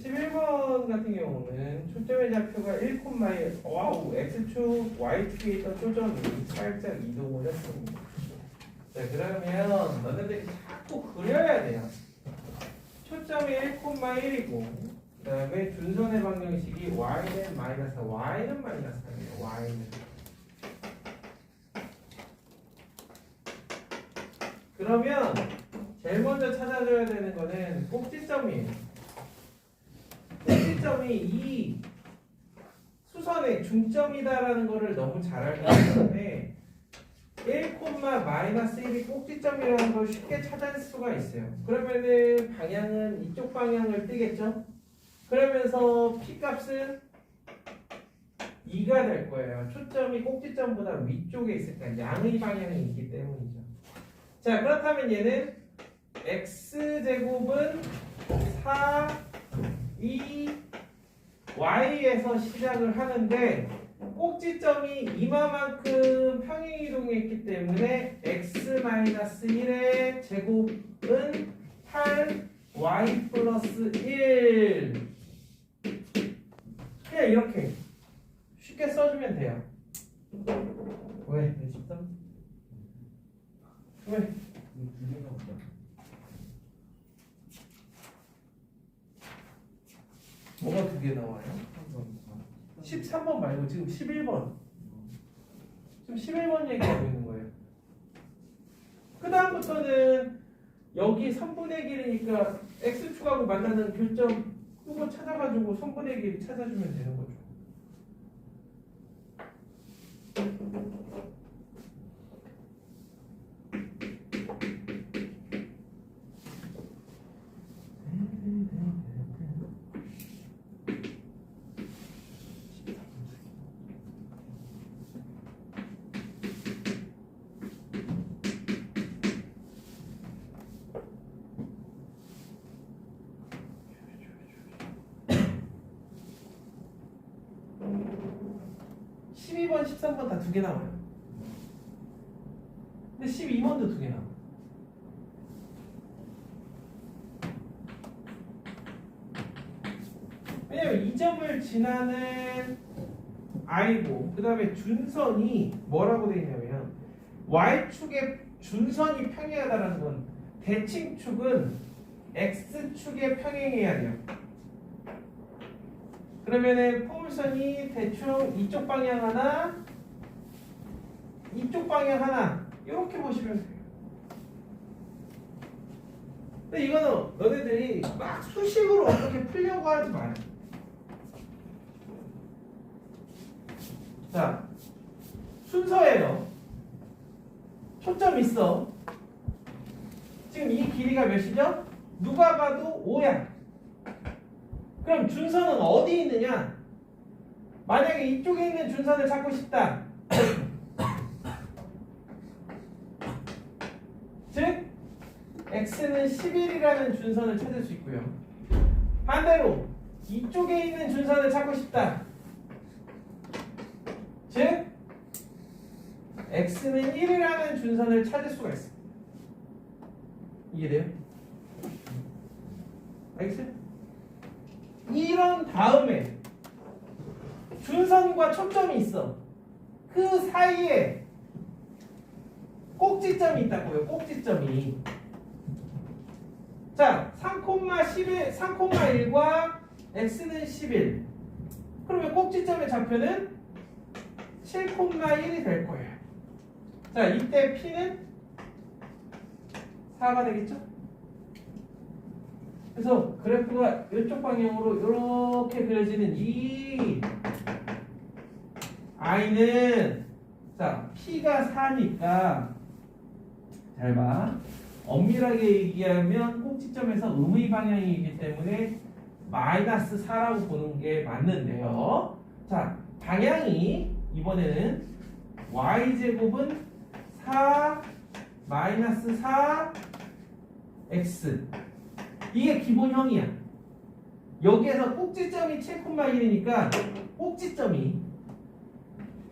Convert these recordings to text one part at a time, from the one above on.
11번 같은 경우는 초점의 좌표가 1,1 와우 x축 y축에 있던 초점이 살짝 이동을 했습니다. 자 그러면 너네들이 자꾸 그려야 돼요. 초점이 1,1이고 그 다음에 준선의 방정식이 y는 마이너스 y는 마이너스 3이에요. y는 그러면 제일 먼저 찾아줘야 되는 거는 꼭지점이에요. 꼭지점이 이 수선의 중점이다라는 거를 너무 잘 알기 때문에 1,-1이 꼭지점이라는 걸 쉽게 찾을 수가 있어요. 그러면은 방향은 이쪽 방향을 뜨겠죠? 그러면서 p 값은 2가 될 거예요. 초점이 꼭지점보다 위쪽에 있으니까 양의 방향이 있기 때문이죠. 자 그렇다면 얘는 x제곱은 4, 2, y에서 시작을 하는데 꼭지점이 이마만큼 평행이동했기 때문에 x-1의 제곱은 8, y 플러스 1 그냥 이렇게 쉽게 써주면 돼요. 왜? 내 집단? 왜? 뭐가 두 개 나와요? 13번 말고 지금 11번. 지금 11번 얘기하고 있는 거예요. 그 다음부터는 여기 선분의 길이니까 x축하고 만나는 교점 그거 찾아가지고 선분의 길이 찾아주면 되는 거죠. (12번) (13번) 다 두 개 나와요. 근데 (12번도) 두 개 나와요. 왜냐면 이 점을 지나는 i고 그 다음에 준선이 뭐라고 되어 있냐면 y축의 준선이 평행하다는 건 대칭축은 x축에 평행해야 돼요. 그러면은 포물선이 대충 이쪽 방향 하나 이쪽 방향 하나 이렇게 보시면 돼요. 근데 이거는 너네들이 막 수식으로 어떻게 풀려고 하지 마요. 자 순서예요. 초점 있어. 지금 이 길이가 몇이죠? 누가 봐도 5야. 그럼 준선은 어디 있느냐? 만약에 이쪽에 있는 준선을 찾고 싶다. 즉 x는 11이라는 준선을 찾을 수 있고요. 반대로 이쪽에 있는 준선을 찾고 싶다. 즉 x는 1이라는 준선을 찾을 수가 있습니다. 이해돼요? 알겠어요? 이런 다음에 준선과 초점이 있어. 그 사이에 꼭지점이 있다고요. 꼭지점이. 자, 3,1과 x는 11. 그러면 꼭지점의 좌표는 7,1이 될 거예요. 자, 이때 p는 4가 되겠죠? 그래서 그래프가 이쪽 방향으로 이렇게 그려지는 이 i는 자 p가 4니까 잘 봐. 엄밀하게 얘기하면 꼭지점에서 음의 방향이기 때문에 마이너스 4라고 보는 게 맞는데요. 자 방향이 이번에는 y제곱은 4 마이너스 4 x 이게 기본형이야. 여기에서 꼭지점이 7,1이니까 꼭지점이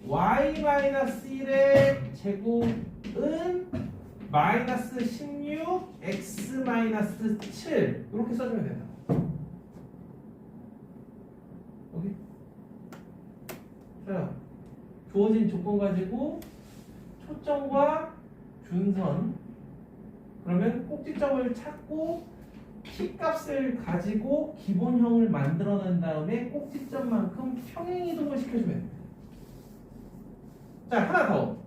y-1의 제곱은 마이너스 16 x 마이너스 7 이렇게 써주면 된다. 오케이? 자, 주어진 조건 가지고 초점과 준선, 그러면 꼭지점을 찾고 P값을 가지고 기본형을 만들어낸 다음에 꼭지점만큼 평행이동을 시켜주면 돼. 자, 하나 더.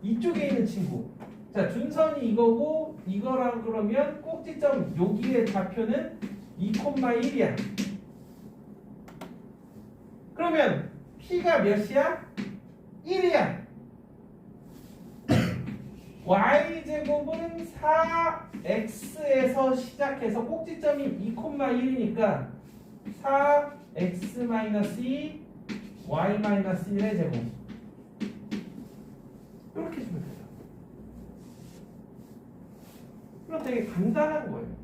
이쪽에 있는 친구. 자, 준선이 이거고 이거랑 그러면 꼭지점 여기의 좌표는 2,1이야. 그러면 P가 몇이야? 1이야. Y제곱은 4X에서 시작해서 꼭지점이 2,1이니까 4X-2 Y-1의 제곱. 이렇게 주면 되죠. 그럼 되게 간단한 거예요.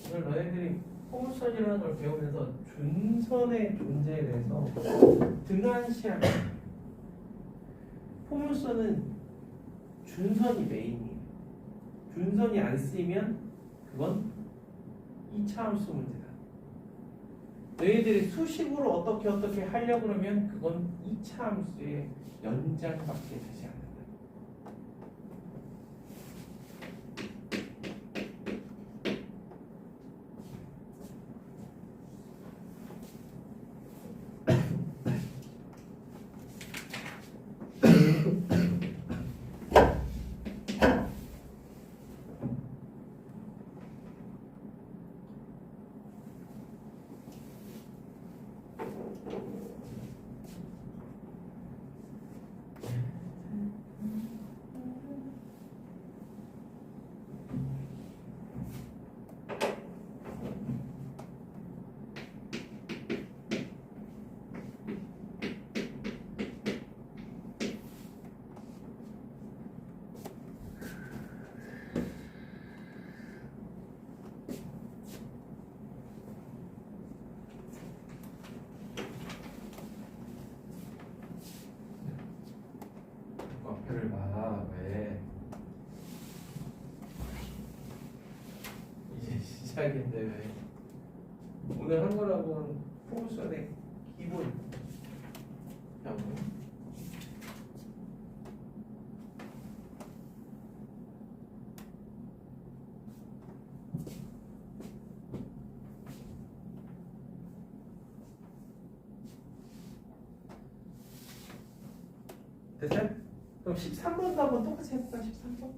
오늘 너희들이 포물선이라는 걸 배우면서 준선의 존재에 대해서 등한시하게. 포물선은 준선이 메인이에요. 준선이 안 쓰이면 그건 2차 함수 문제다. 너희들이 수식으로 어떻게 하려고 그러면 그건 2차 함수의 연장밖에 되지 않는다. 앞에를 봐. 왜? 이제 시작인데 왜? 오늘 한 거라고는 포물선의 기본. 됐어요? 그럼 13번도 한번 똑같이 해볼까? 13번?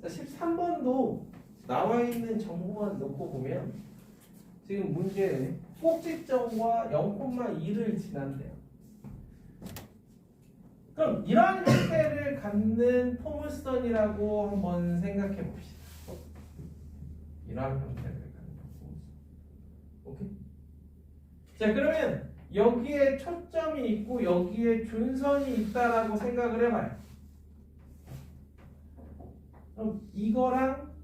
자, 13번도 나와 있는 정보만 놓고 보면 지금 문제 꼭지점과 0,2를 지난대요. 그럼 이러한 형태를 갖는 포물선이라고 한번 생각해 봅시다. 이러한 형태를 갖는 포물선. 오케이? 자, 그러면 여기에 초점이 있고 여기에 준선이 있다라고 생각을 해봐요. 그럼 이거랑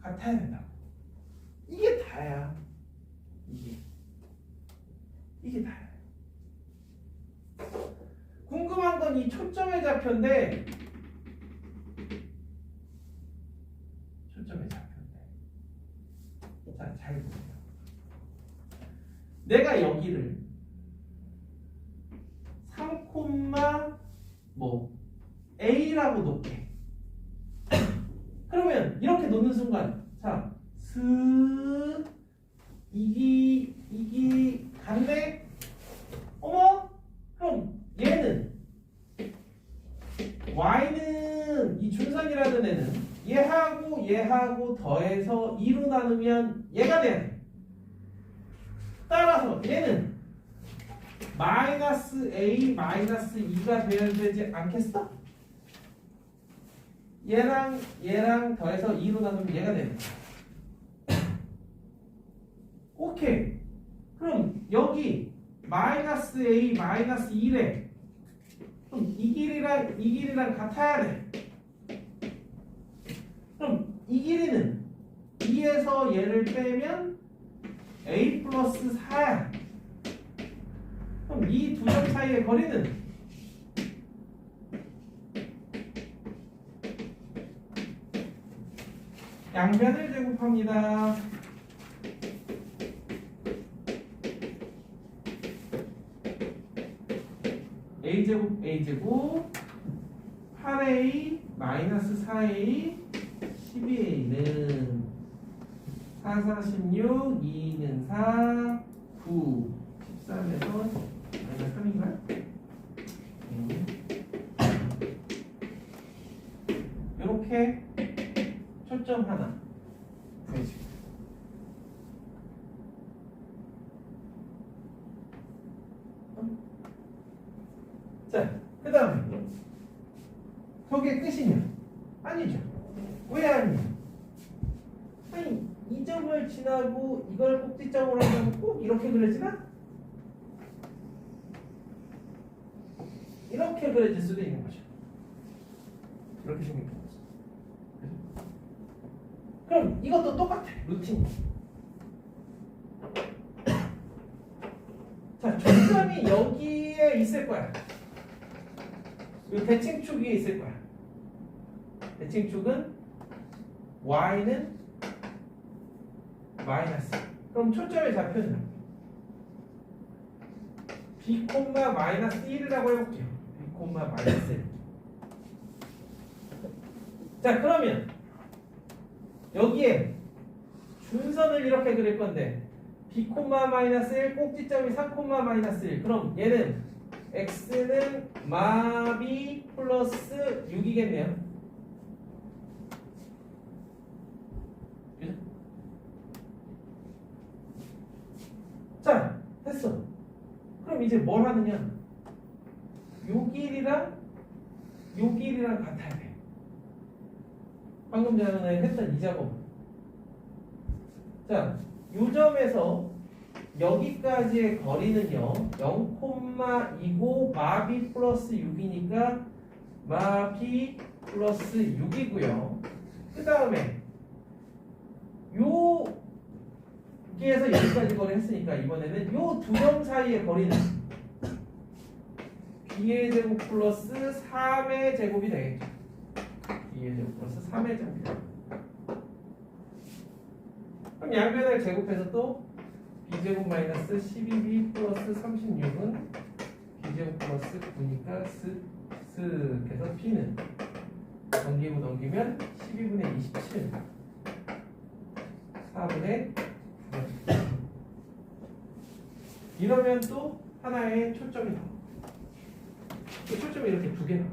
같아야 된다고. 이게 다야. 이게 다야. 궁금한 건 이 초점의 좌표인데, 자, 잘 보세요. 내가 여기를 3, A라고 놓게. 그러면 이렇게 놓는 순간, 자, 이기 간대. 어머? 그럼 얘는 Y는 이 준선이라는 애는 얘하고 더해서 2로 나누면 얘가 돼야 돼. 따라서 얘는 -A, -2가 되어야 되지 않겠어? 얘랑 더해서 2로 나누면 얘가 되는 거야. 오케이. 그럼 여기 -A, -2래. 그럼 이 길이랑 같아야 돼. 그럼 이 길이는 2에서 얘를 빼면 a 플러스 4야. 그럼 이 두 점 사이의 거리는 양변을 제곱합니다. a제곱 8a 마이너스 4a 12a는 4, 4, 16 2는 4 9 13에서 마이너스 3인가요? 이렇게 초점 하나 구해주고. 자, 그 다음에 저게 끝이냐? 아니죠. 왜 아니냐? 아니, 이 점을 지나고 이걸 꼭지점으로 한다고 꼭 이렇게 그려지나? 이렇게 그려질 수도 있는 거죠. 이렇게 생긴 거죠. 그럼 이것도 똑같아. 루틴. 자, 중점이 여기에 있을 거야. 이 대칭축 위에 있을 거야. 대칭축은 y는 마이너스. 그럼 초점의 좌표는 b, 마이너스 1이라고 해볼게요. b, 마이너스 1. 자, 그러면 여기에 준선을 이렇게 그릴 건데 b, 마이너스 1 꼭지점이 3, 마이너스 1. 그럼 얘는 x는 마비 플러스 6이겠네요. 그죠? 자, 됐어. 그럼 이제 뭘 하느냐? 요 길이랑 요 길이랑 같아야 돼. 방금 전에 했던 이 작업. 자, 요 점에서 여기까지의 거리는요 0,2고 마비 플러스 6이니까 마비 플러스 6이고요. 그 다음에 여기에서 여기까지 거리 했으니까 이번에는 요 두 점 사이의 거리는 b의 제곱 플러스 3의 제곱이 되겠죠. b의 제곱 플러스 3의 제곱이 되겠죠. 그럼 양변을 제곱해서 또 b제곱 마이너스 12b 플러스 36은 b제곱 플러스 9니까 쓱 해서 b는 넘기면 12분의 27 4분의 9 이러면 또 하나의 초점이 나와. 그 초점이 이렇게 두 개 나와.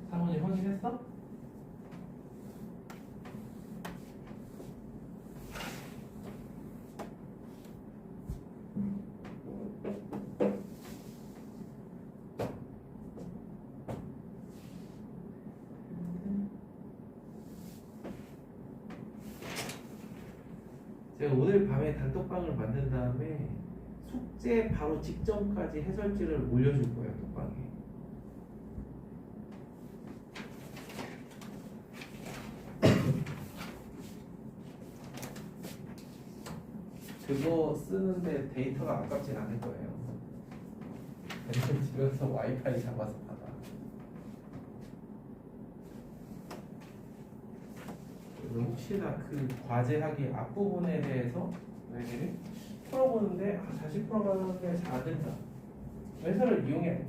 사모님 확인했어? 제가 오늘 밤에 단톡방을 만든 다음에 숙제 바로 직전까지 해설지를 올려줄 거예요, 톡방에. 그거 쓰는데 데이터가 아깝진 않을 거예요. 집에서 와이파이 잡아서 받아. 그래서 혹시나 그 과제하기 앞부분에 대해서 너희들이 풀어보는데 다시 풀어가는데 잘 안 된다. 해설을 이용해야 돼.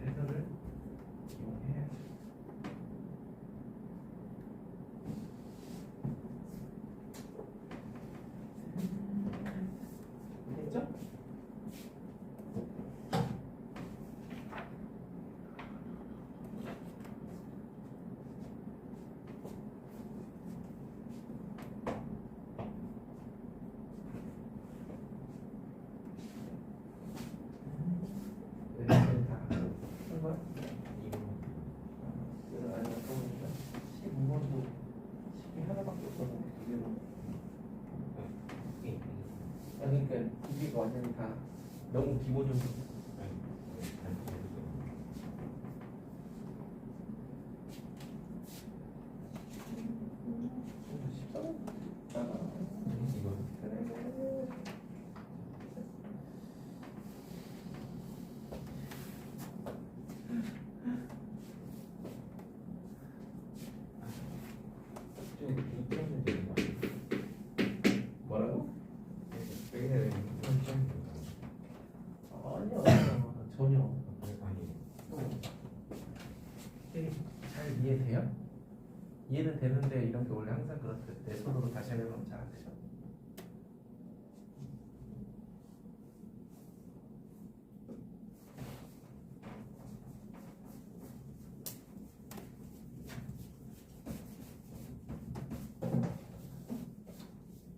해설을 이용해야지. 됐죠? 그러니까 이게 완전히 다 너무 기본적으로 뭐라고? 여기는 아니야 전혀. 잘 이해돼요? 이해는 되는데 이런 게 원래 항상 그렇듯 내 손으로 다시 하려면 잘 안 되죠.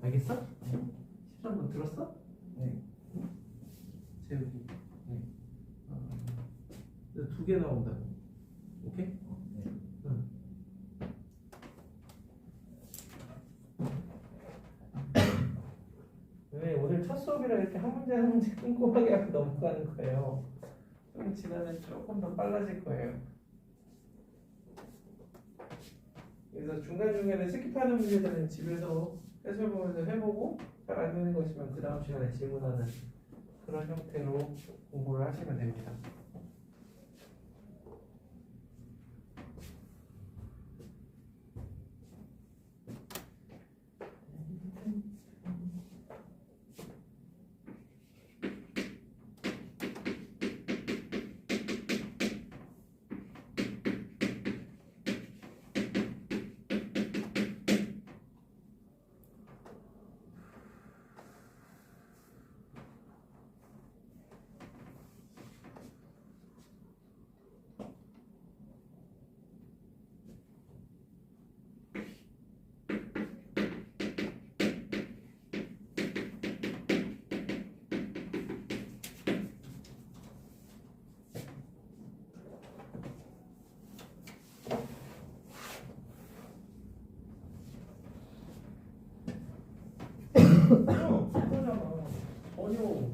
알겠어? 13번 들었어? 네. 재욱이. 네. 두 개 나온다고. 오케이? 네. 응. 왜 오늘 첫 수업이라 이렇게 한 문제 한 문제 꼼꼼하게 하고 넘어가는 거예요. 좀 지나면 조금 더 빨라질 거예요. 그래서 중간중간에 스킵하는 문제들은 집에서 해설 보면서 해보고 잘 안 되는 것이면 그 다음 시간에 질문하는 그런 형태로 공부를 하시면 됩니다. 그거잖아. 어려워.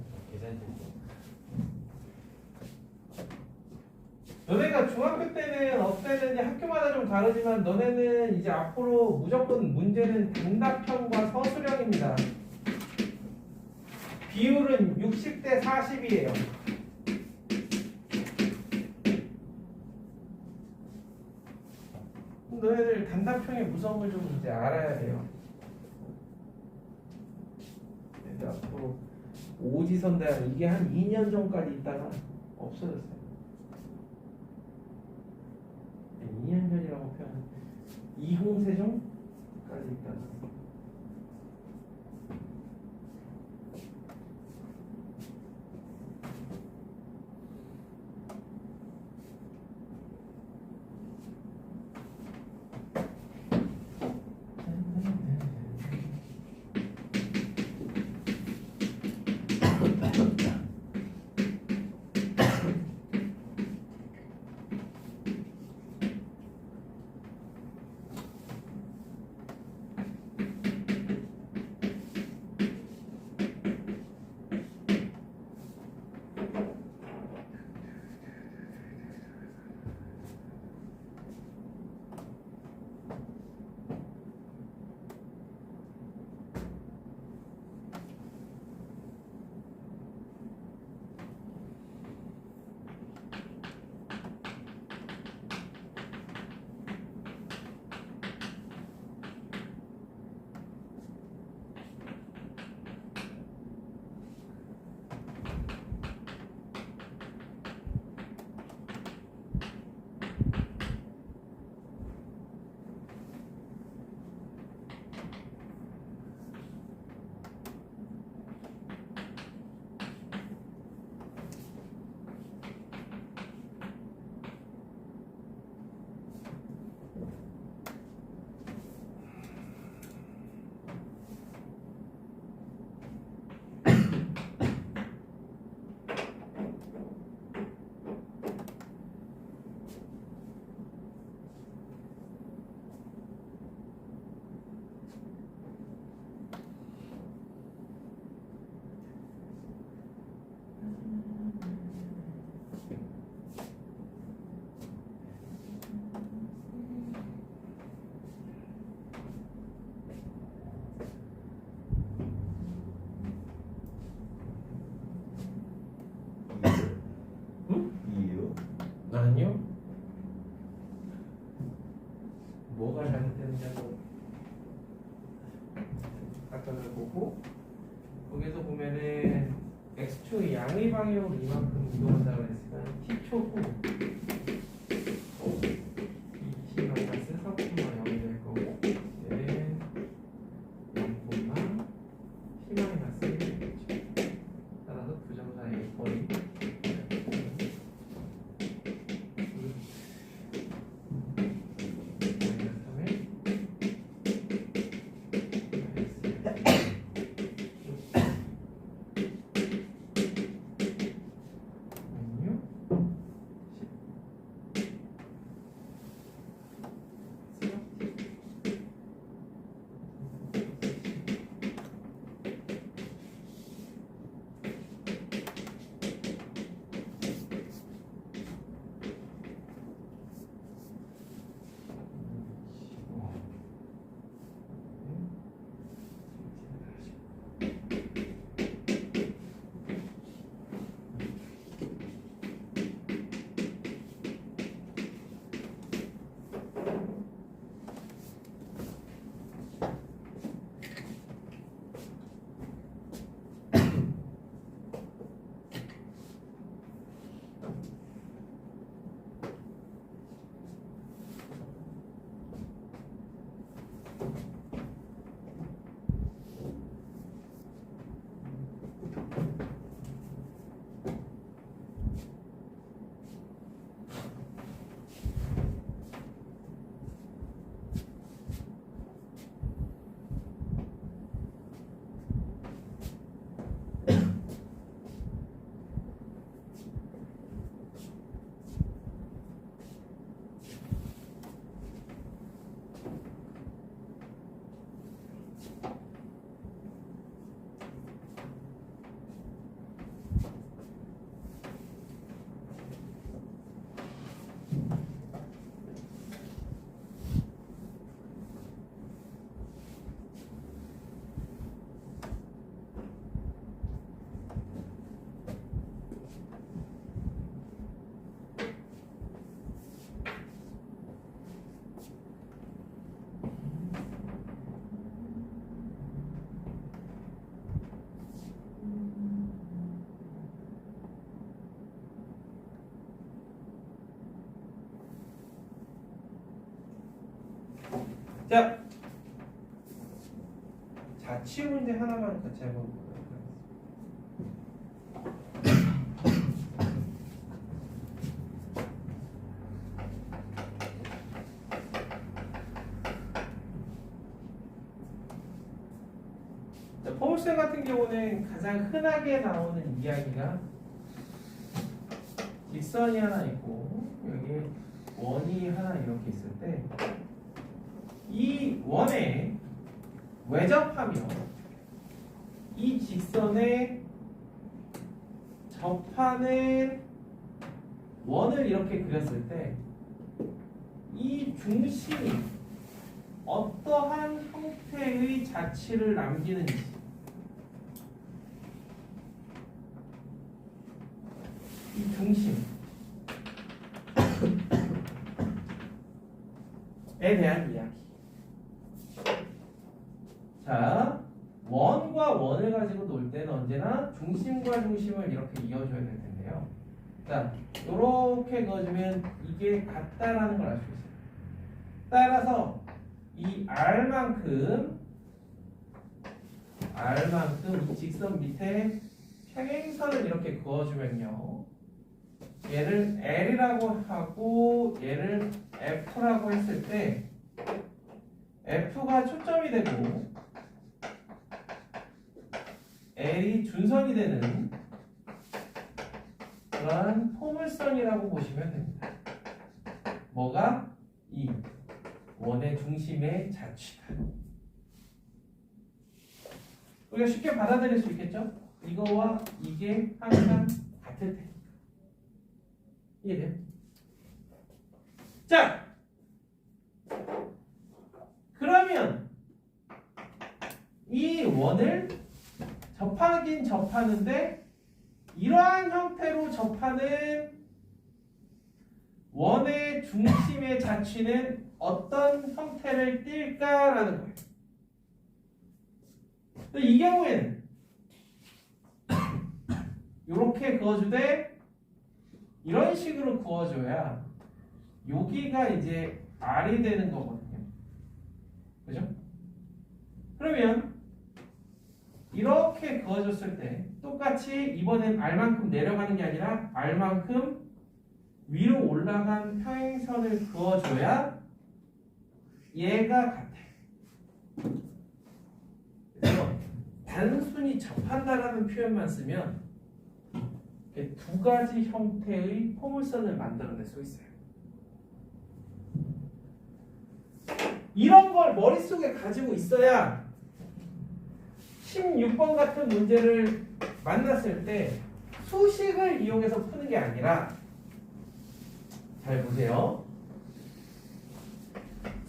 너네가 중학교 때는 어땠는지 학교마다 좀 다르지만 너네는 이제 앞으로 무조건 문제는 단답형과 서술형입니다. 비율은 60대 40이에요. 너희들 단답형의 무서움을 좀 이제 알아야 돼요. 이제 앞으로 오지선다 이게 한 2년 전까지 있다가 없어졌어요. 2년 전이라고 표현. 이공세종까지 있다가. X축이 양의 방향으로 이만큼 이동한다고 했으면 T초 후 T 마이너스 3,0이 될 거고 얘는 0, T 마이너스 1 되겠죠. 따라서 두 점 사이의 거리 자, 자취 문제 하나만 같이 해보도록 하겠습니다. 포물선 같은 경우는 가장 흔하게 나오는 이야기가 직선이 하나 있고 여기 원이 하나 이렇게 있을 때 이 원에 외접하며 이 직선에 접하는 원을 이렇게 그렸을 때 이 중심이 어떠한 형태의 자취를 남기는지 이 중심에 대한 이야기. 자, 원과 원을 가지고 놀 때는 언제나 중심과 중심을 이렇게 이어줘야 될 텐데요. 자, 이렇게 그어주면 이게 같다라는 걸 알 수 있어요. 따라서 이 R만큼 이 직선 밑에 평행선을 이렇게 그어주면요. 얘를 L이라고 하고 얘를 F라고 했을 때 F가 초점이 되고 L이 준선이 되는 그러한 포물선이라고 보시면 됩니다. 뭐가? 이 원의 중심의 자취다. 우리가 쉽게 받아들일 수 있겠죠? 이거와 이게 항상 같을 테니까. 이해돼요? 자, 그러면 이 원을 접하긴 접하는데 이러한 형태로 접하는 원의 중심의 자취는 어떤 형태를 띨까라는 거예요. 이 경우에는 요렇게 그어주되 이런 식으로 그어줘야 여기가 이제 R이 되는 거거든요. 그죠? 그러면 이렇게 그어줬을 때 똑같이 이번엔 R만큼 내려가는 게 아니라 R만큼 위로 올라간 평행선을 그어줘야 얘가 같아. 그래서 단순히 접한다라는 표현만 쓰면 이렇게 두 가지 형태의 포물선을 만들어낼 수 있어요. 이런 걸 머릿속에 가지고 있어야 16번 같은 문제를 만났을 때 수식을 이용해서 푸는 게 아니라, 잘 보세요.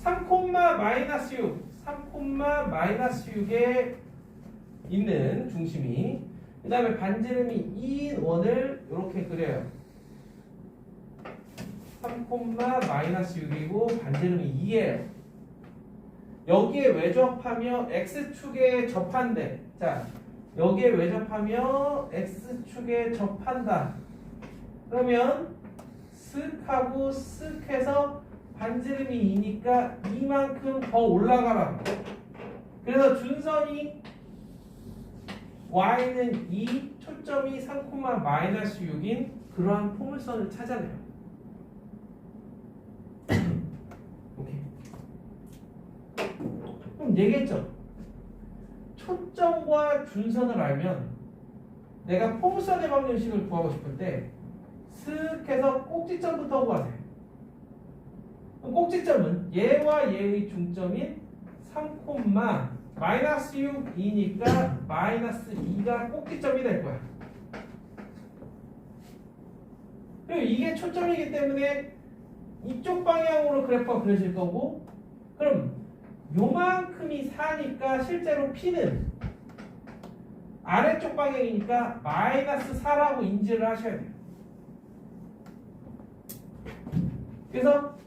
3,-6, 3,-6에 있는 중심이, 그 다음에 반지름이 2인 원을 이렇게 그려요. 3,-6이고 반지름이 2예요. 여기에 왜 접하며 X축에 접한대. 자, 여기에 왜 접하며 X축에 접한다. 그러면 쓱 하고 쓱 해서 반지름이 2니까 이만큼 더 올라가라. 그래서 준선이 Y는 2, 초점이 3,-6인 그러한 포물선을 찾아내요. 오케이. 그럼 얘기했죠. 초점과 준선을 알면 내가 포물선의 방정식을 구하고 싶을 때 쓱 해서 꼭지점부터 구하세요. 꼭지점은 얘와 얘의 중점인 3,-6이니까 -2가 꼭지점이 될 거야. 그리고 이게 초점이기 때문에 이쪽 방향으로 그래프가 그려질 거고, 그럼 요만큼이 4니까 실제로 P는 아래쪽 방향이니까 -4라고 인지를 하셔야 돼요. 그래서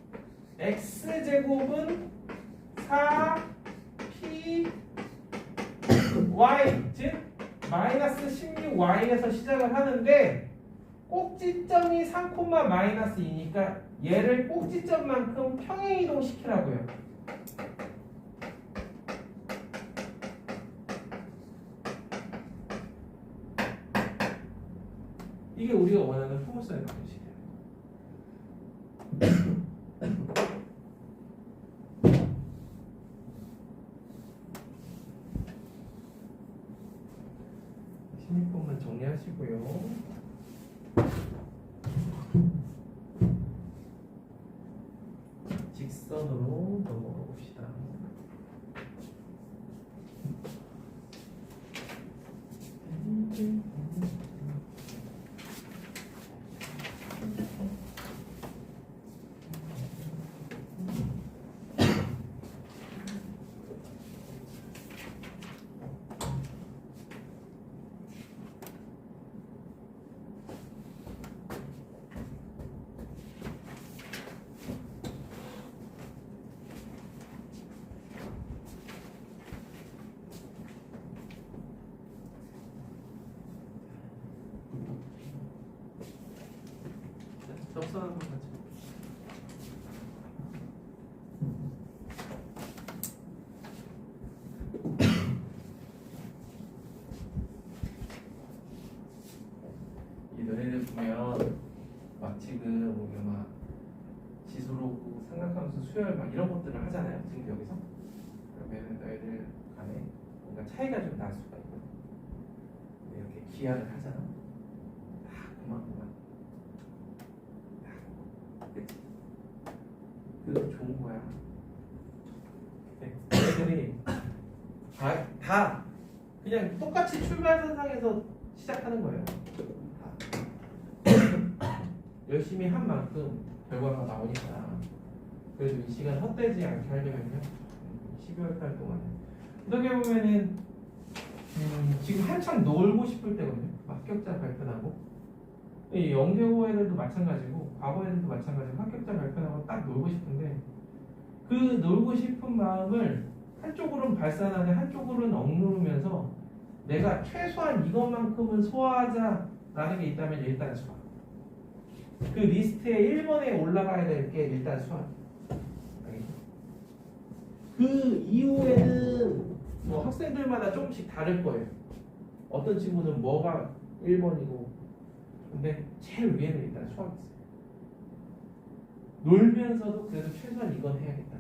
X제곱은 4P Y, 즉 -16Y에서 시작을 하는데 꼭지점이 3,-2니까 얘를 꼭지점만큼 평행이동 시키라고요. 이게 우리가 원하는 포물선의 방식이에요. 신입법만 정리하시고요. 직선으로 넘어가 봅시다. 접선 한번 같이 봅시다. 이 너희들 보면 막 지금 우리가 막 지수로 삼각함수 수열 막 이런 것들을 하잖아요. 지금 여기서. 그러면 너희들 간에 뭔가 차이가 좀 날 수가 있거든. 이렇게 기하를 하잖아. 그만. 그치? 그거 좋은 거야. 애들이 다 그냥 똑같이 출발선상에서 시작하는 거예요. 열심히 한 만큼 결과가 나오니까. 그래도 이 시간 헛되지 않게 하려면요. 12월 달 동안에 어떻게 보면은 지금 한창 놀고 싶을 때거든요. 합격자 발표나고 이 영재고 애들도 마찬가지고 과거 애들도 마찬가지고 합격자 발표나고 딱 놀고 싶은데 그 놀고 싶은 마음을 한쪽으로는 발산하되 한쪽으로는 억누르면서 내가 최소한 이것만큼은 소화하자 라는 게 있다면 일단 수학. 그 리스트에 1번에 올라가야 될 게 일단 수학. 그 이후에는 뭐 학생들마다 조금씩 다를 거예요. 어떤 친구는 뭐가 1번이고, 근데 제일 위에는 일단 수학이 있어요. 놀면서도 그래도 최소한 이건 해야겠다.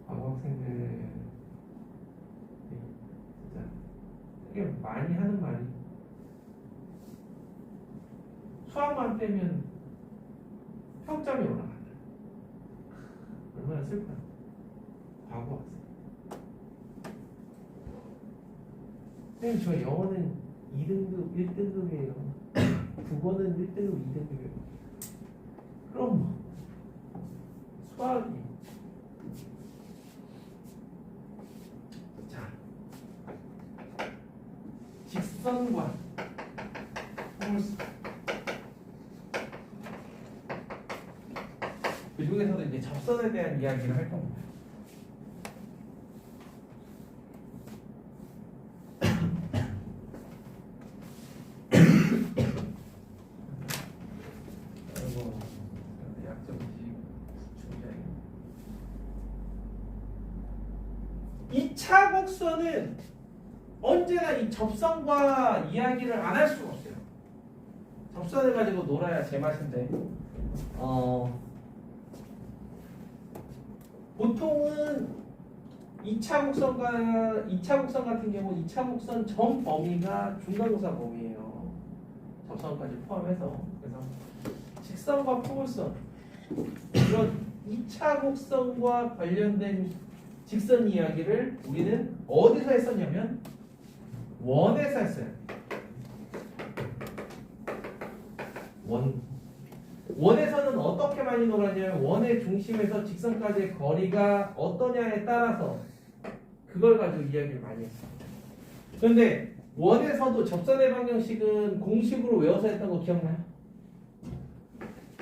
과거 학생들 진짜 되게 많이 하는 말이 수학만 빼면 평점이 올라간다. 얼마나 슬퍼요. 과거 학생. 선생님 저 영어는 2등급, 1등급이에요. 국어는 1등급, 2등급이에요. 그럼 뭐 수학이 자 직선과 포물선 그 중에서도 이제 접선에 대한 이야기를 할 겁니다. 이 차곡선은 언제나 이 접선과 이야기를 안 할 수가 없어요. 접선을 가지고 놀아야 제맛인데 보통은 2차 곡선 같은 경우 2차 곡선 전 범위가 중간고사 범위예요. 접선까지 포함해서. 그래서 직선과 포물선 이런 2차 곡선과 관련된 직선 이야기를 우리는 어디서 했었냐면 원에서 했어요. 원에서는 어떻게 많이 놀았냐면 원의 중심에서 직선까지의 거리가 어떠냐에 따라서 그걸 가지고 이야기를 많이 했어요. 그런데 원에서도 접선의 방정식은 공식으로 외워서 했던 거 기억나요?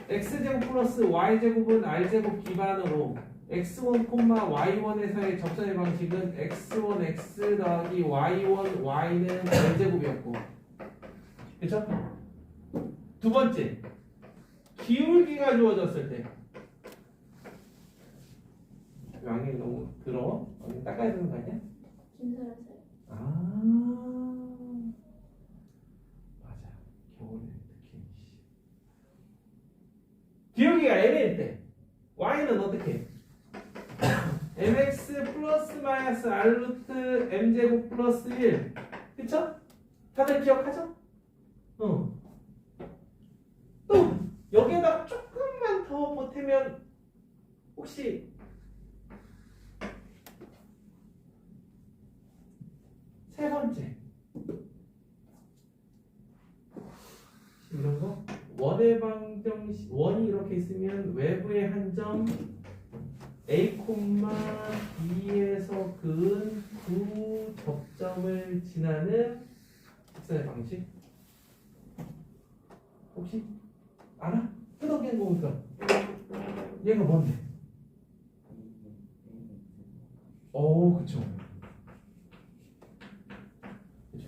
x제곱 플러스 y제곱은 r제곱 기반으로 x1, y1에서의 접선의 방식은 x1, x 더하기 y1, y는 r제곱이었고, 그쵸? 두 번째, 기울기가 주어졌을 때 왕이 너무 더러워? 왕이 닦아야 되는 거 아니야? 김설아서요. 아 맞아, 겨울에 특히 기울기가 m일 때 y는 어떻게 해? mx 플러스 마이너스 r 루트 m제곱 플러스 1 그쵸? 다들 기억하죠? 또 여기에다 조금만 더 보태면 혹시 세 번째 이런 거 원의 방정식 원이 이렇게 있으면 외부의 한 점 A, B에서 그은 두 접점을 지나는 직선의 방식 혹시 알아? 끄덕이는 거 보니까 얘가 뭔데? 오 그쵸 그쵸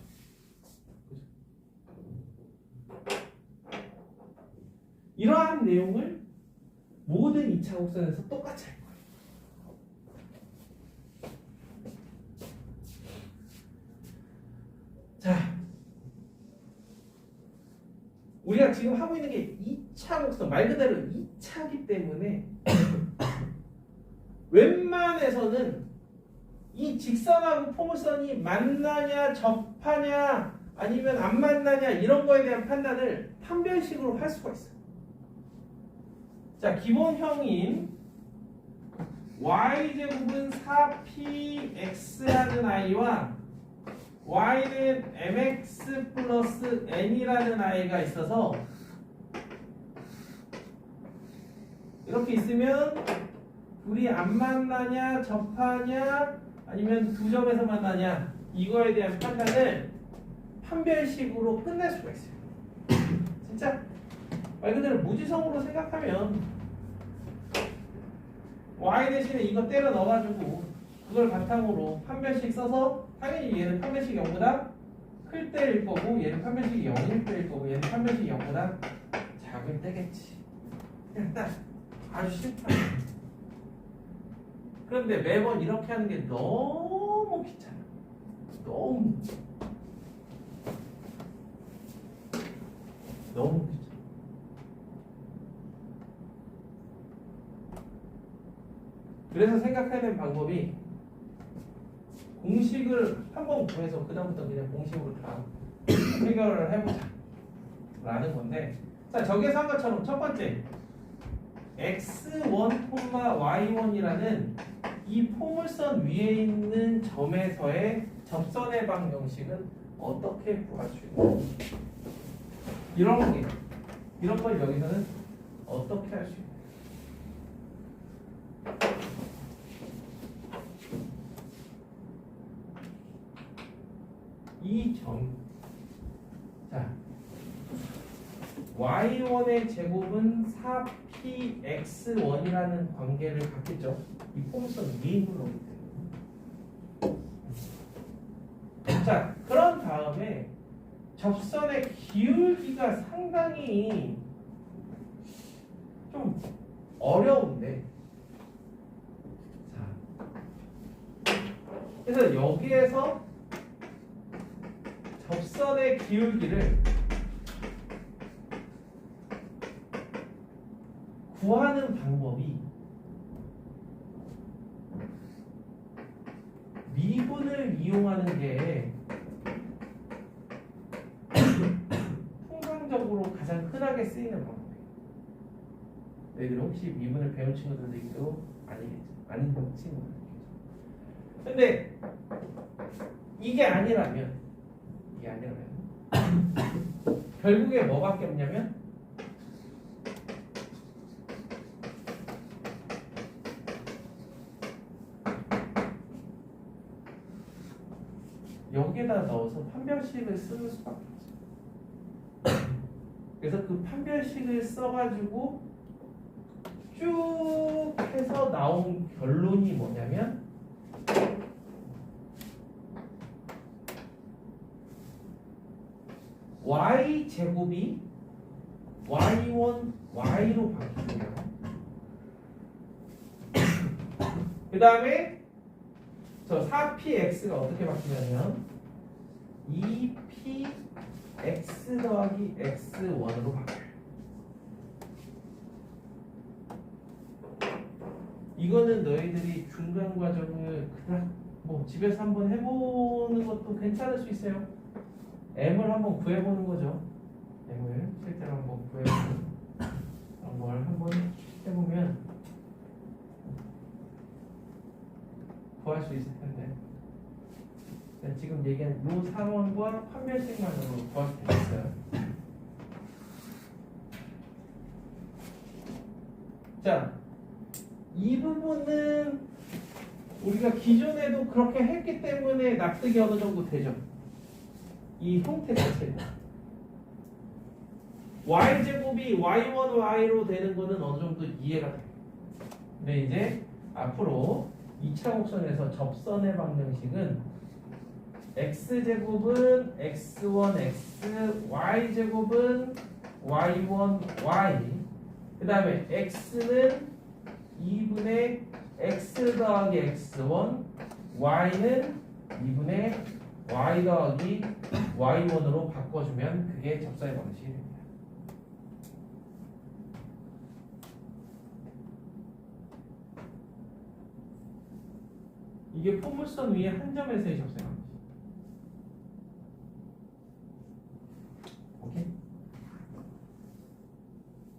이러한 내용을 모든 2차 곡선에서 똑같이 할 거예요. 자, 우리가 지금 하고 있는 게 2차 곡선, 말 그대로 2차기 때문에 웬만해서는 이 직선하고 포물선이 만나냐 접하냐 아니면 안 만나냐 이런 거에 대한 판단을 판별식으로 할 수가 있어요. 자, 기본형인 y제곱은 4px라는 i와 y는 mx 플러스 n이라는 i가 있어서 이렇게 있으면 둘이 안 만나냐 접하냐 아니면 두 점에서 만나냐 이거에 대한 판단을 판별식으로 끝낼 수가 있어요. 진짜 말 그대로 무지성으로 생각하면 y 대신에 이거 때려 넣어가지고 그걸 바탕으로 판별식 써서 당연히 얘는 판별식이 0보다 클 때일 거고 얘는 판별식이 0일 때일 거고 얘는 판별식이 0보다 작을 때겠지. 그냥 딱 아주 쉽다. 그런데 매번 이렇게 하는 게 너무 귀찮아. 너무 귀찮아. 그래서 생각해야 되는 방법이 공식을 한번 구해서 그다음부터 그냥 공식으로 다 해결을 해보자 라는 건데, 자 저기에서 한 것처럼 첫 번째 x1, y1이라는 이 포물선 위에 있는 점에서의 접선의 방정식은 어떻게 구할 수 있냐, 이런 걸 여기서는 어떻게 할 수 있냐. 이 점, 자 y1의 제곱은 4px1이라는 관계를 갖겠죠. 이 포물선 위에 있는 거기 때문에. 자, 그런 다음에 접선의 기울기가 상당히 좀 어려운데, 자, 그래서 여기에서 접선의 기울기를 구하는 방법이 미분을 이용하는 게 통상적으로 가장 흔하게 쓰이는 방법이에요. 너희들 혹시 미분을 배운 친구들도 있고 아닌 친구들도 있겠죠. 근데 이게 아니라면 결국에 뭐밖에 없냐면 여기에다 넣어서 판별식을 쓰는 수밖에 없어요. 그래서 그 판별식을 써가지고 쭉 해서 나온 결론이 뭐냐면 y제곱이 y1, y로 바뀌고요. 그 다음에 저 4px가 어떻게 바뀌냐면 2px 더하기 x1으로 바뀌어요. 이거는 너희들이 중간 과정을 그냥 뭐 집에서 한번 해보는 것도 괜찮을 수 있어요. m을 한번 구해보는 거죠. m을 실제로 한번 구해보는 걸 한번 해보면 구할 수 있을 텐데, 지금 얘기한 이 상황과 판별식만으로 구할 수 있어요. 자, 이 부분은 우리가 기존에도 그렇게 했기 때문에 납득이 어느 정도 되죠. 이 형태 자체가 y제곱이 y1, y로 되는 거는 어느 정도 이해가 돼요. 근데 이제 앞으로 2차 곡선에서 접선의 방정식은 x제곱은 x1, x, y제곱은 y1, y, 그 다음에 x는 2분의 x 더하기 x1, y는 2분의 y 더하기 y1으로 바꿔주면 그게 접선의 방식이 됩니다. 이게 포물선 위에 한 점에서의 접선의 방식. 오케이?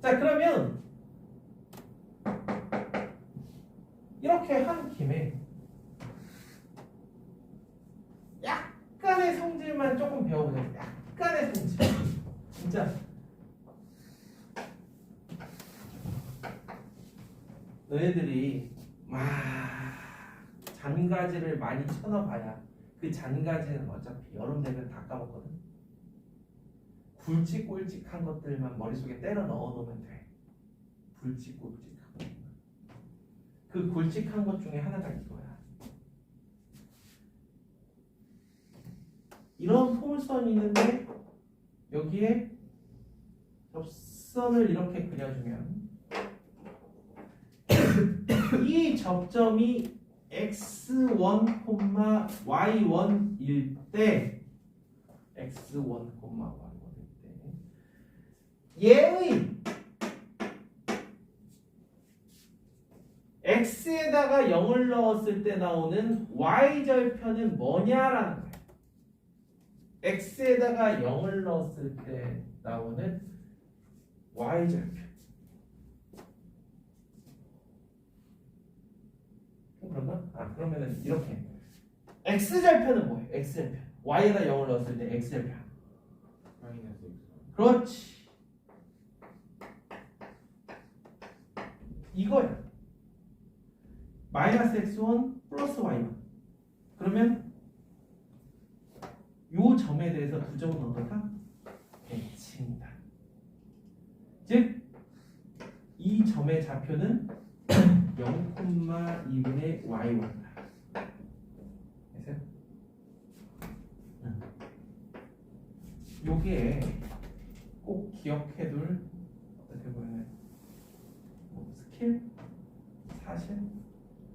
자, 그러면 이렇게 한 김에 약간의 성질만 조금 배워보자. 약간의 성질. 진짜 너희들이 잔가지를 많이 쳐놔봐야 그 잔가지는 어차피 여름 되면 다 까먹거든. 굵직굵직한 것들만 머릿속에 때려 넣어놓으면 돼. 굵직굵직한 것만. 그 굵직한 것 중에 하나가 이거야. 이런 포물선이 있는데 여기에 접선을 이렇게 그려주면 이 접점이 x1, y1일 때 x1, y1일 때 얘의 x에다가 0을 넣었을 때 나오는 y절편은 뭐냐라는 거예요. x에다가 0을 넣었을 때 나오는 y절편. 그런가? 그러면은 이렇게 x절편은 뭐예요? x절편. y에다 0을 넣었을 때 x절편. 마이너스 x. 그렇지. 이거야. 마이너스 x1 플러스 y1. 그러면 요 점에 대해서 두 점은 어떨까? 대칭이다. 즉, 이 점의 좌표는 0,2분의 y1이다. 됐어요? 요게 꼭 기억해둘 어떻게 보면 뭐 스킬, 사실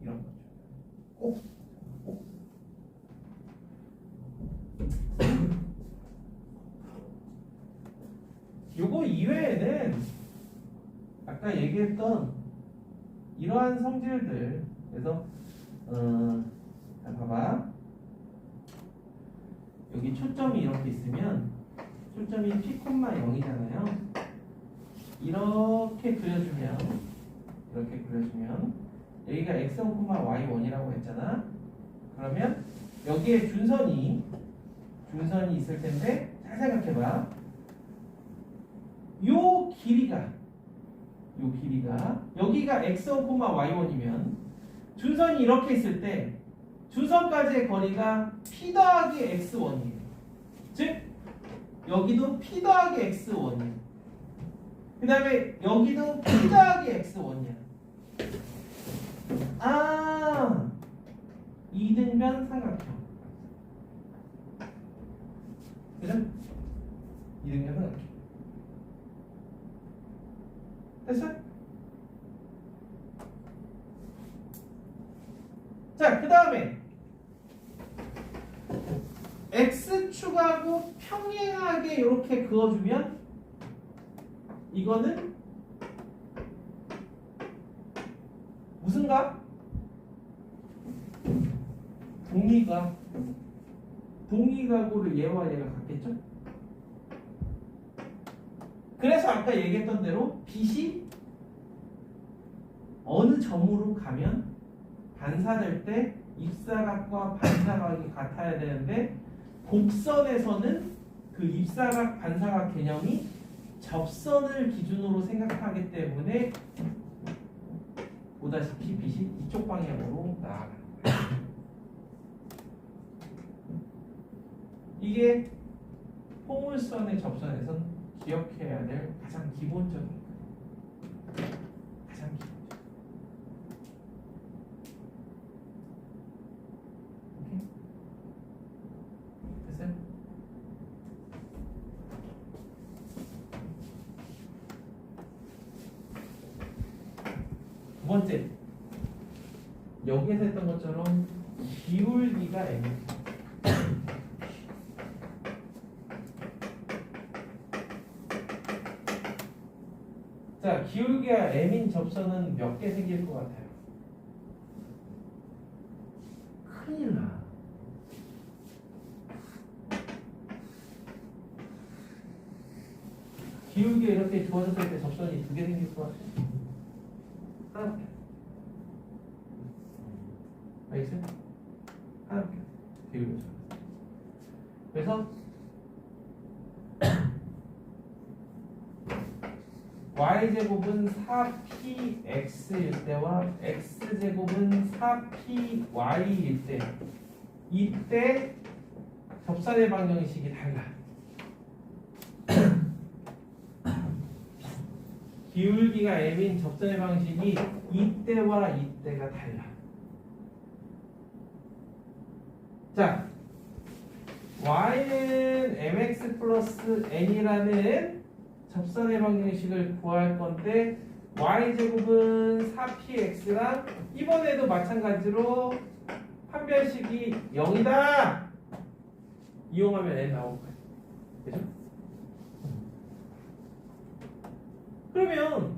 이런 거죠. 꼭. 요거 이외에는 아까 얘기했던 이러한 성질들, 그래서 자, 봐봐. 여기 초점이 이렇게 있으면 초점이 p, 0이잖아요. 이렇게 그려주면 여기가 x1, y1이라고 했잖아. 그러면 여기에 준선이 있을 텐데 잘 생각해봐. 요 길이가 여기가 x1, y1이면 준선이 이렇게 있을 때 준선까지의 거리가 p 더하기 x1이에요. 즉 여기도 p 더하기 x1이에요. 그 다음에 여기도 p 더하기 x1이야. 이등변 삼각형. 그죠? 이등변 삼각형. 됐어? 자, 그 다음에 x축하고 평행하게 이렇게 그어주면 이거는 무슨 각? 동의각으로 얘와 얘가 같겠죠? 그래서 아까 얘기했던 대로 빛이 어느 점으로 가면 반사될 때 입사각과 반사각이 같아야 되는데 곡선에서는 그 입사각 반사각 개념이 접선을 기준으로 생각하기 때문에 보다시피 빛이 이쪽 방향으로 나아가는 거예요. 이게 포물선의 접선에선 기억해야 될 가장 기본적인 거예요. 가장 기본적. 오케이? 됐어요? 두 번째, 여기에서 했던 것처럼 기울기가 M입니다. 자, 기울기가 M인 접선은 몇 개 생길 것 같아요? 큰일 나. 기울기가 이렇게 좋아졌을 때 접선이 두 개 생길 것 같아요? 하나밖에. 알겠어요? 하나밖에. 기울기가 좋아졌어요. 그래서 y제곱은 4px일 때와 x제곱은 4py일 때 이때 접선의 방정식이 달라. 기울기가 m인 접선의 방식이 이때와 이때가 달라. 자, y는 mx 플러스 n이라는 접선의 방정식을 구할 건데 y제곱은 4px랑 이번에도 마찬가지로 판별식이 0이다 이용하면 n 나올 거예요. 그죠? 그러면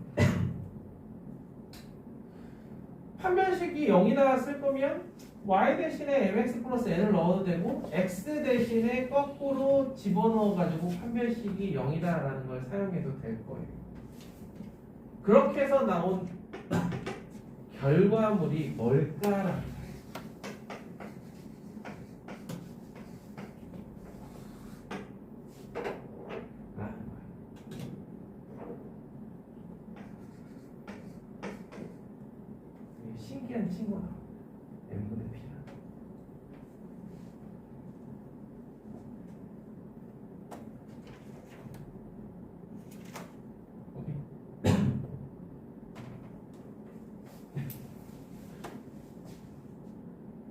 판별식이 0이다 쓸 거면 y 대신에 mx 플러스 n을 넣어도 되고 x 대신에 거꾸로 집어넣어 가지고 판별식이 0이다 라는 걸 사용해도 될 거예요. 그렇게 해서 나온 결과물이 뭘까라는 거예요. 신기한 친구다. n분의 p라. 오케이.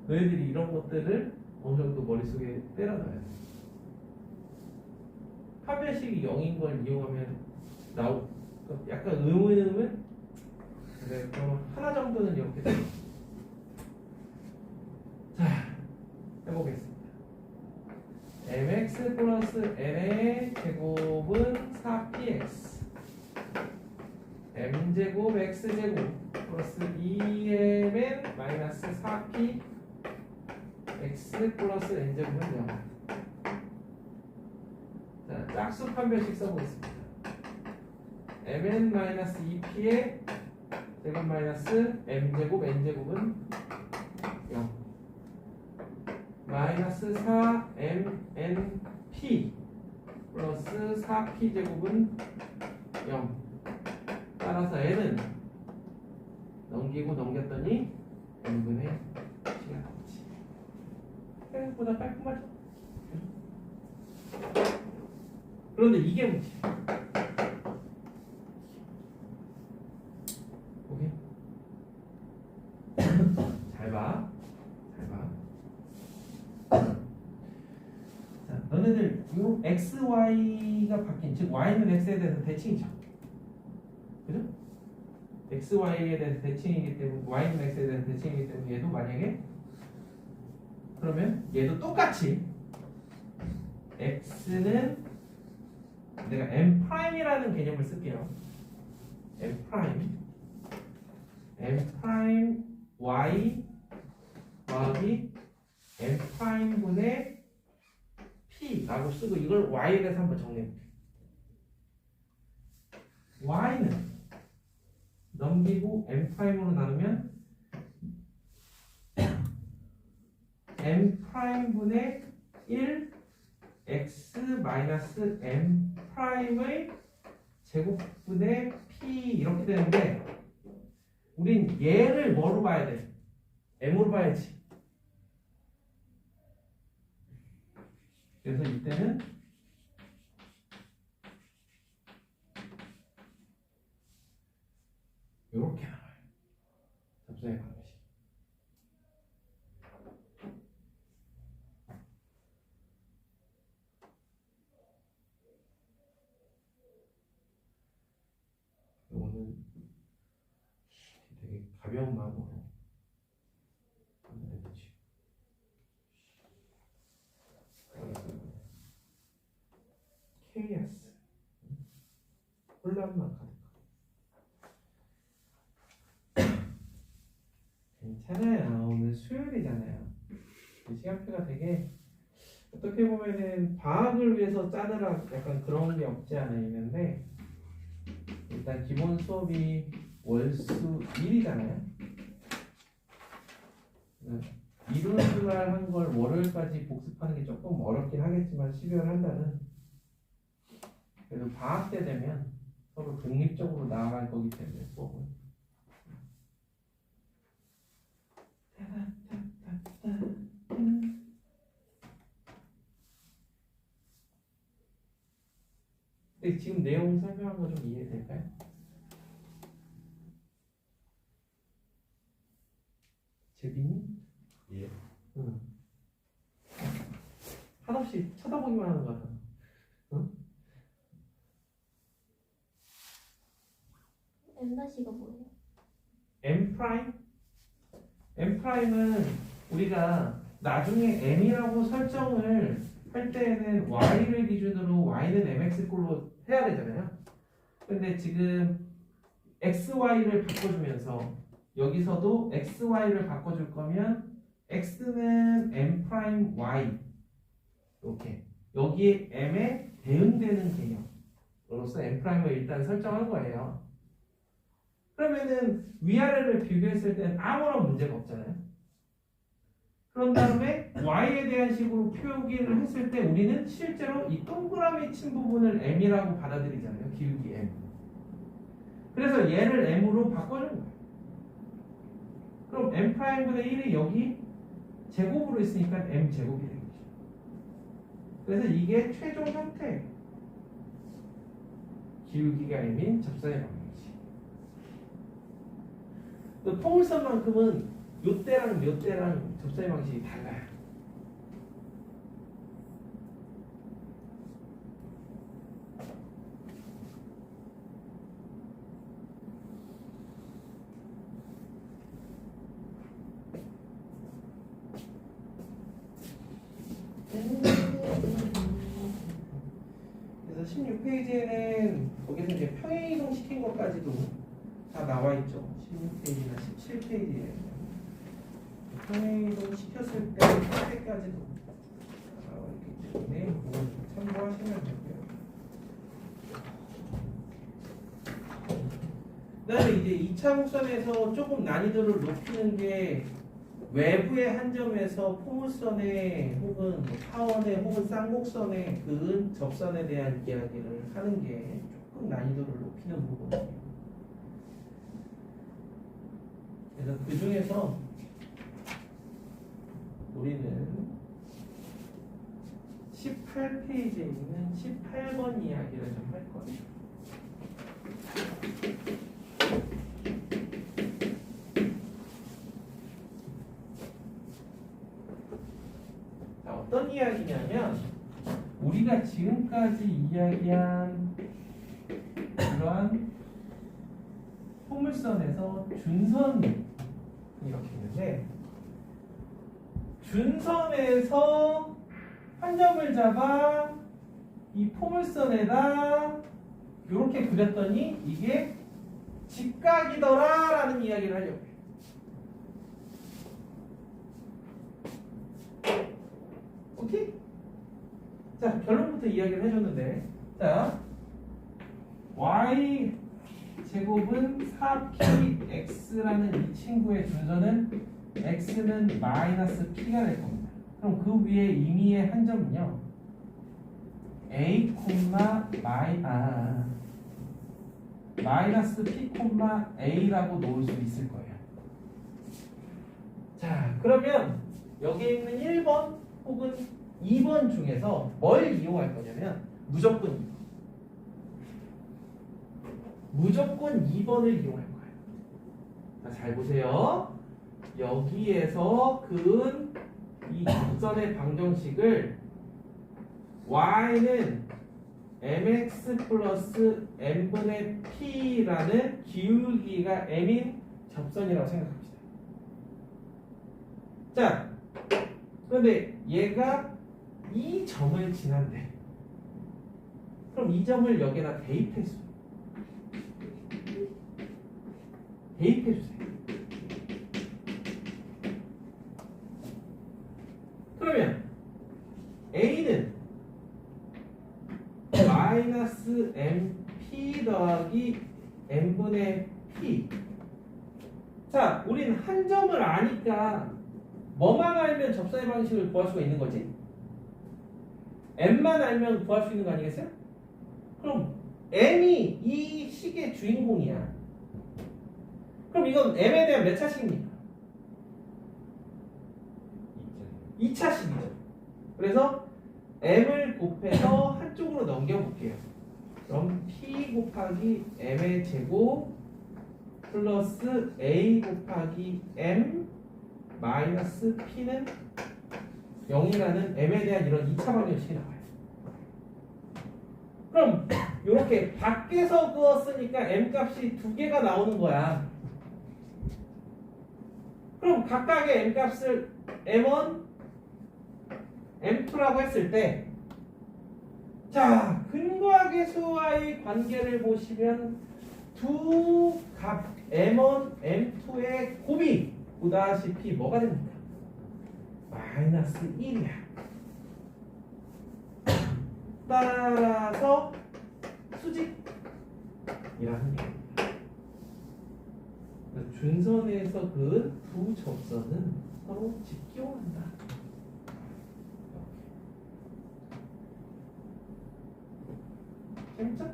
너희들이 이런 것들을 어느 정도 머릿속에 때려놔야 돼. 판별식이 0인 걸 이용하면 약간 의문은 그래, 그럼 하나 정도는 이렇게 돼. 자, 해보겠습니다. mx 플러스 n의 제곱은 4px m제곱 x제곱 플러스 2mn 마이너스 4p x 플러스 n제곱은 0. 자, 짝수 판별식 써보겠습니다. mn 마이너스 2p의 제곱 마이너스 m제곱 n제곱은 0 마이너스 4mnp 플러스 4p제곱은 0 따라서 n은 넘기고 넘겼더니 n분의 p가 나오지. 생각보다 깔끔하죠? 그런데 이게 문제야. 오케이? 잘 봐. 잘 봐. 자, 너네들 요 x, y가 바뀐, 즉 y는 x에 대해서 대칭이죠. 그죠? x, y에 대해서 대칭이기 때문에 y는 x에 대해서 대칭이기 때문에 얘도 만약에 그러면 얘도 똑같이 x는 내가 m'이라는 개념을 쓸게요. m' y 더하기 m' 분의 p라고 쓰고 이걸 y에 대해서 한번 정리해볼게요. y는 넘기고 m'으로 나누면 m' 분의 1 x 마이너스 m'의 제곱분의 p 이렇게 되는데 우린 얘를 뭐로 봐야 돼? m으로 봐야지. 그래서 이때는 이렇게 나와요. 접선의 방식. 오늘 되게 가벼운 마음으로 한번 해보지. 케이아스 혼란만 가득. 괜찮아요. 오늘 수요일이잖아요. 시간표가 되게 어떻게 보면은 방학을 위해서 짜느라 약간 그런 게 없지 않아 있는데 일단 기본 수업이 월수 1이잖아요. 일요일날 한 걸 월요일까지 복습하는 게 조금 어렵긴 하겠지만 12월 한 달은 그래도 방학 때 되면 서로 독립적으로 나아갈 거기 때문에 수업은 근데 지금 내용 설명한 거 좀 이해될까요? 재빈이? 예. 응. 한없이 쳐다보기만 하는 거야. 응? M-가 뭐예요? M 프라임? M 프라임은 우리가 나중에 M이라고 설정을 할 때에는 Y를 기준으로 Y는 MX꼴로 해야 되잖아요. 근데 지금 XY를 바꿔주면서 여기서도 XY를 바꿔줄 거면 X는 M 프라임 Y 이렇게 여기에 M에 대응되는 개념으로서 M 프라임을 일단 설정한 거예요. 그러면은 위아래를 비교했을 때는 아무런 문제가 없잖아요. 그런 다음에 y에 대한 식으로 표기를 했을 때 우리는 실제로 이 동그라미 친 부분을 m이라고 받아들이잖아요. 기울기 m. 그래서 얘를 m으로 바꿔준 거예요. 그럼 m'분의 1이 여기 제곱으로 있으니까 m 제곱이 되겠죠. 그래서 이게 최종 형태 기울기가 m인 접선의 방정식. 그 포물선만큼은 요때랑 요때랑 접선의 방식이 달라요. 그래서 16페이지에는 거기서 이제 평행이동 시킨 것까지도 다 나와 있죠. 16페이지나 17페이지에 평행이동 시켰을 때까지도 나와 있기 때문에 그걸 참고하시면 되고요. 그다음에 이제 2차 곡선에서 조금 난이도를 높이는 게 외부의 한 점에서 포물선에 혹은 뭐 타원에 혹은 쌍곡선에 그은 접선에 대한 이야기를 하는 게 조금 난이도를 높이는 부분이에요. 그래서 그 중에서 우리는 18페이지에 있는 18번 이야기를 좀 할 거예요. 자, 어떤 이야기냐면 우리가 지금까지 이야기한 그러한 포물선에서 준선이 이렇게 있는데 준선에서 한 점을 잡아 이 포물선에다 이렇게 그렸더니 이게 직각이더라 라는 이야기를 하려고 해요. 오케이? 자, 결론부터 이야기를 해줬는데 자 y 제곱은 4px라는 이 친구의 준선은 x는 마이너스 p가 될 겁니다. 그럼 그 위에 임의의 한 점은요 a, 마이너스 p, a라고 놓을 수 있을 거예요. 자, 그러면 여기 있는 1번 혹은 2번 중에서 뭘 이용할 거냐면 무조건 2번을 이용할 거예요. 자, 잘 보세요. 여기에서 그은 이 접선의 방정식을 y는 mx 플러스 n분의 p라는 기울기가 m인 접선이라고 생각합시다. 자, 그런데 얘가 이 점을 지난대. 그럼 이 점을 여기다 대입해주세요. 그러면 a는 마이너스 mp 더하기 n분의 p. 자, 우린 한 점을 아니까 뭐만 알면 접선의 방식을 구할 수가 있는 거지. m만 알면 구할 수 있는 거 아니겠어요? 그럼 m이 이 식의 주인공이야. 그럼 이건 m에 대한 몇 차식입니까? 2차식이죠. 그래서 m을 곱해서 한쪽으로 넘겨볼게요. 그럼 p 곱하기 m의 제곱 플러스 a 곱하기 m 마이너스 p는 0이라는 m에 대한 이런 2차 방정식이 나와요. 그럼 이렇게 밖에서 그었으니까 m 값이 두 개가 나오는 거야. 그럼 각각의 m 값을 m1, m2라고 했을 때, 자, 근과 계수와의 관계를 보시면 두 값 m1, m2의 곱이 보다시피 뭐가 됩니까? 마이너스 1이야. 따라서 수직이라는 얘기입니다. 준선에서 그 두 접선은 서로 직교한다. 재밌죠?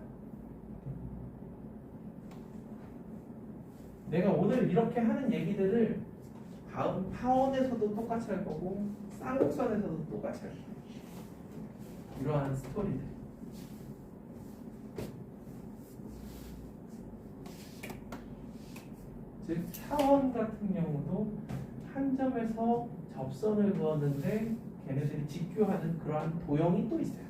내가 오늘 이렇게 하는 얘기들을 다음 타원에서도 똑같이 할 거고 쌍곡선에서도 똑같이 할 거고 이러한 스토리들. 즉 타원 같은 경우도 한 점에서 접선을 그었는데 걔네들이 직교하는 그러한 도형이 또 있어요.